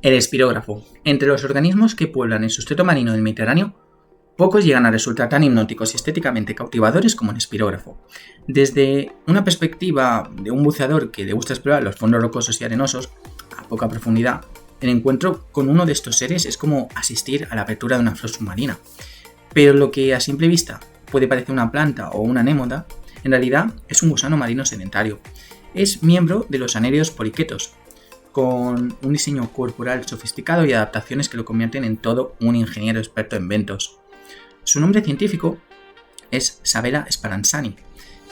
El espirógrafo. Entre los organismos que pueblan el sustrato marino del Mediterráneo, pocos llegan a resultar tan hipnóticos y estéticamente cautivadores como el espirógrafo. Desde una perspectiva de un buceador que le gusta explorar los fondos rocosos y arenosos a poca profundidad, el encuentro con uno de estos seres es como asistir a la apertura de una flor submarina. Pero lo que a simple vista puede parecer una planta o una anémoda, en realidad es un gusano marino sedentario. Es miembro de los anéreos poliquetos, con un diseño corporal sofisticado y adaptaciones que lo convierten en todo un ingeniero experto en bentos. Su nombre científico es Sabella Spallanzani,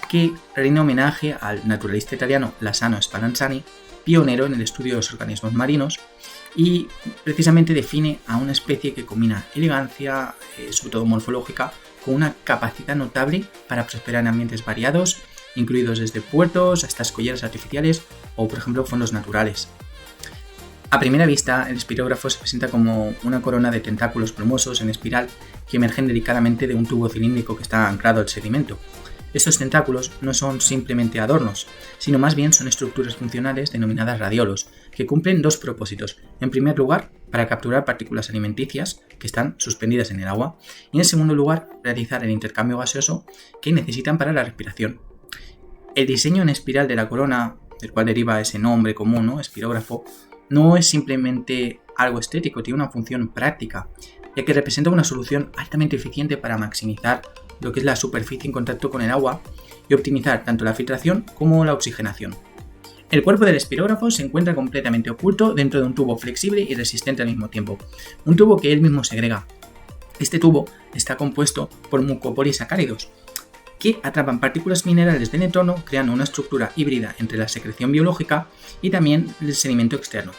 que rinde homenaje al naturalista italiano Lasano Spallanzani, pionero en el estudio de los organismos marinos, y precisamente define a una especie que combina elegancia, sobre todo morfológica, con una capacidad notable para prosperar en ambientes variados, incluidos desde puertos hasta escolleras artificiales o, por ejemplo, fondos naturales. A primera vista, el espirógrafo se presenta como una corona de tentáculos plumosos en espiral que emergen delicadamente de un tubo cilíndrico que está anclado al sedimento. Estos tentáculos no son simplemente adornos, sino más bien son estructuras funcionales denominadas radiolos, que cumplen dos propósitos. En primer lugar, para capturar partículas alimenticias que están suspendidas en el agua, y en segundo lugar, realizar el intercambio gaseoso que necesitan para la respiración. El diseño en espiral de la corona, del cual deriva ese nombre común, ¿no? Espirógrafo, no es simplemente algo estético, tiene una función práctica, ya que representa una solución altamente eficiente para maximizar lo que es la superficie en contacto con el agua y optimizar tanto la filtración como la oxigenación. El cuerpo del espirógrafo se encuentra completamente oculto dentro de un tubo flexible y resistente al mismo tiempo, un tubo que él mismo segrega. Este tubo está compuesto por mucopolisacáridos, que atrapan partículas minerales del entorno creando una estructura híbrida entre la secreción biológica y también el sedimento externo.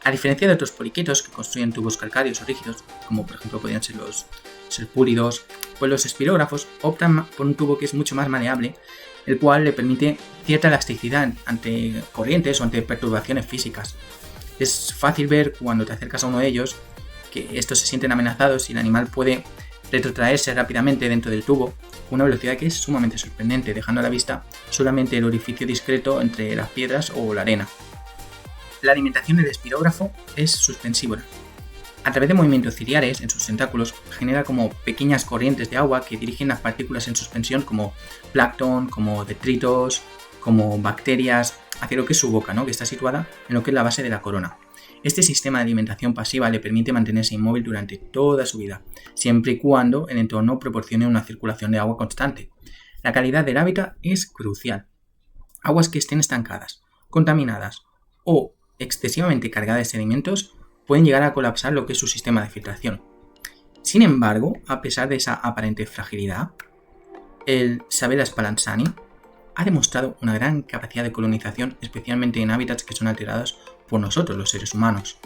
A diferencia de otros poliquetos que construyen tubos calcáreos o rígidos, como por ejemplo podrían ser los serpúlidos, pues los espirógrafos optan por un tubo que es mucho más maleable, el cual le permite cierta elasticidad ante corrientes o ante perturbaciones físicas. Es fácil ver cuando te acercas a uno de ellos que estos se sienten amenazados y el animal puede retrotraerse rápidamente dentro del tubo con una velocidad que es sumamente sorprendente, dejando a la vista solamente el orificio discreto entre las piedras o la arena. La alimentación del espirógrafo es suspensívora. A través de movimientos ciliares en sus tentáculos genera como pequeñas corrientes de agua que dirigen las partículas en suspensión como plancton, como detritos, como bacterias, hacia lo que es su boca, ¿no? Que está situada en lo que es la base de la corona. Este sistema de alimentación pasiva le permite mantenerse inmóvil durante toda su vida, siempre y cuando el entorno proporcione una circulación de agua constante. La calidad del hábitat es crucial. Aguas que estén estancadas, contaminadas o excesivamente cargadas de sedimentos pueden llegar a colapsar lo que es su sistema de filtración. Sin embargo, a pesar de esa aparente fragilidad, el Sabella Spallanzani ha demostrado una gran capacidad de colonización, especialmente en hábitats que son alterados por nosotros, los seres humanos.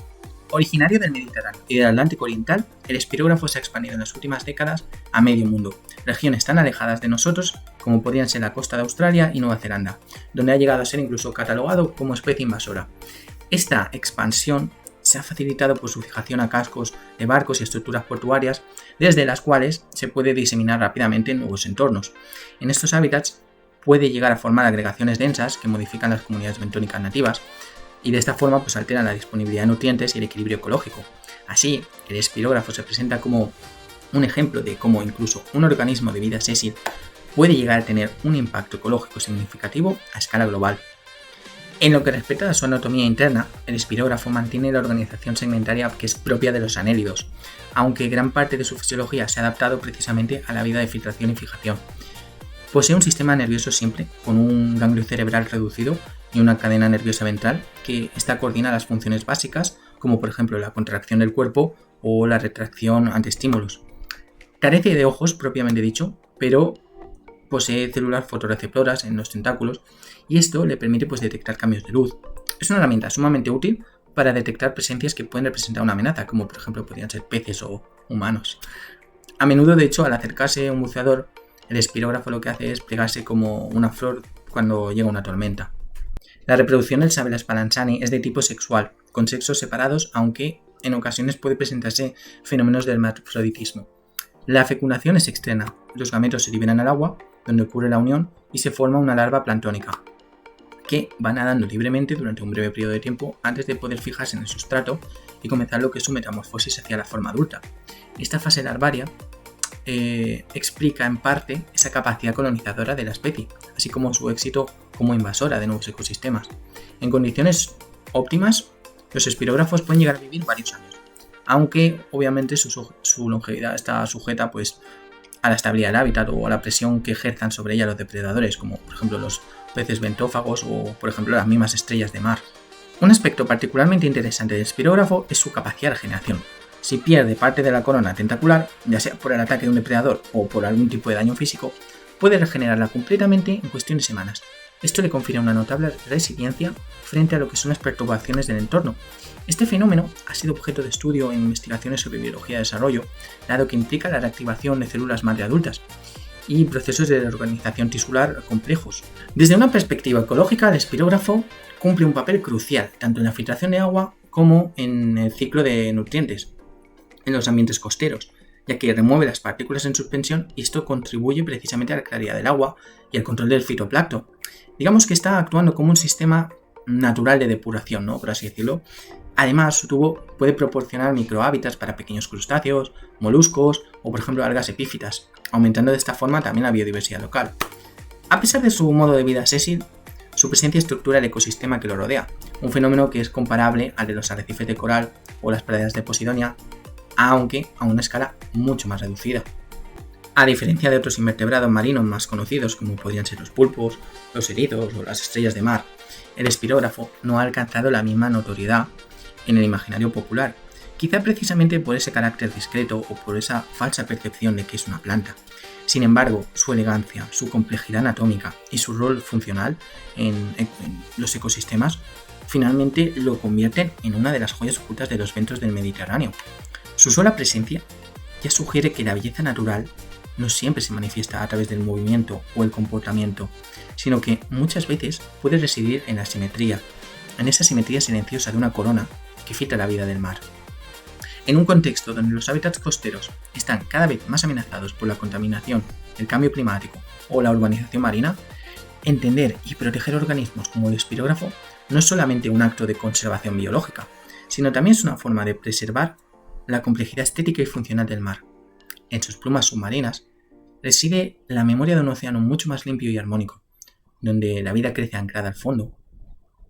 Originario del Mediterráneo y del Atlántico Oriental, el espirógrafo se ha expandido en las últimas décadas a medio mundo, regiones tan alejadas de nosotros como podrían ser la costa de Australia y Nueva Zelanda, donde ha llegado a ser incluso catalogado como especie invasora. Esta expansión se ha facilitado por su fijación a cascos de barcos y estructuras portuarias, desde las cuales se puede diseminar rápidamente en nuevos entornos. En estos hábitats puede llegar a formar agregaciones densas que modifican las comunidades bentónicas nativas y de esta forma pues alteran la disponibilidad de nutrientes y el equilibrio ecológico. Así, el espirógrafo se presenta como un ejemplo de cómo incluso un organismo de vida sésil puede llegar a tener un impacto ecológico significativo a escala global. En lo que respecta a su anatomía interna, el espirógrafo mantiene la organización segmentaria que es propia de los anélidos, aunque gran parte de su fisiología se ha adaptado precisamente a la vida de filtración y fijación. Posee un sistema nervioso simple, con un ganglio cerebral reducido y una cadena nerviosa ventral que coordina las funciones básicas, como por ejemplo la contracción del cuerpo o la retracción ante estímulos. Carece de ojos propiamente dicho, pero posee células fotorreceptoras en los tentáculos y esto le permite detectar cambios de luz. Es una herramienta sumamente útil para detectar presencias que pueden representar una amenaza, como por ejemplo podrían ser peces o humanos. A menudo, de hecho, al acercarse a un buceador, el espirógrafo lo que hace es plegarse como una flor cuando llega una tormenta. La reproducción del Sabella Spallanzani es de tipo sexual, con sexos separados, aunque en ocasiones puede presentarse fenómenos de hermafroditismo. La fecundación es externa, los gametos se liberan al agua, donde ocurre la unión y se forma una larva planctónica. que va nadando libremente durante un breve periodo de tiempo antes de poder fijarse en el sustrato y comenzar lo que es su metamorfosis hacia la forma adulta. Esta fase larvaria explica en parte esa capacidad colonizadora de la especie, así como su éxito como invasora de nuevos ecosistemas. En condiciones óptimas, los espirógrafos pueden llegar a vivir varios años, aunque obviamente su longevidad está sujeta pues, a la estabilidad del hábitat o a la presión que ejerzan sobre ella los depredadores, como por ejemplo los peces bentófagos o por ejemplo las mismas estrellas de mar. Un aspecto particularmente interesante del espirógrafo es su capacidad de regeneración. Si pierde parte de la corona tentacular, ya sea por el ataque de un depredador o por algún tipo de daño físico, puede regenerarla completamente en cuestión de semanas. Esto le confiere una notable resiliencia frente a lo que son las perturbaciones del entorno. Este fenómeno ha sido objeto de estudio en investigaciones sobre biología de desarrollo, dado que implica la reactivación de células madre adultas y procesos de reorganización tisular complejos. Desde una perspectiva ecológica, el espirógrafo cumple un papel crucial tanto en la filtración de agua como en el ciclo de nutrientes en los ambientes costeros, ya que remueve las partículas en suspensión y esto contribuye precisamente a la claridad del agua y al control del fitoplancton. Digamos que está actuando como un sistema natural de depuración, ¿no? Por así decirlo. Además, su tubo puede proporcionar microhábitats para pequeños crustáceos, moluscos o, por ejemplo, algas epífitas, aumentando de esta forma también la biodiversidad local. A pesar de su modo de vida sésil, su presencia estructura el ecosistema que lo rodea, un fenómeno que es comparable al de los arrecifes de coral o las praderas de Posidonia, aunque a una escala mucho más reducida. A diferencia de otros invertebrados marinos más conocidos como podrían ser los pulpos, los eridos o las estrellas de mar, el espirógrafo no ha alcanzado la misma notoriedad en el imaginario popular, quizá precisamente por ese carácter discreto o por esa falsa percepción de que es una planta. Sin embargo, su elegancia, su complejidad anatómica y su rol funcional en los ecosistemas finalmente lo convierten en una de las joyas ocultas de los vientos del Mediterráneo. Su sola presencia ya sugiere que la belleza natural no siempre se manifiesta a través del movimiento o el comportamiento, sino que muchas veces puede residir en la simetría, en esa simetría silenciosa de una corona que filtra la vida del mar. En un contexto donde los hábitats costeros están cada vez más amenazados por la contaminación, el cambio climático o la urbanización marina, entender y proteger organismos como el espirógrafo no es solamente un acto de conservación biológica, sino también es una forma de preservar la complejidad estética y funcional del mar. En sus plumas submarinas reside la memoria de un océano mucho más limpio y armónico, donde la vida crece anclada al fondo,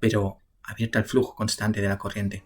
pero abierta al flujo constante de la corriente.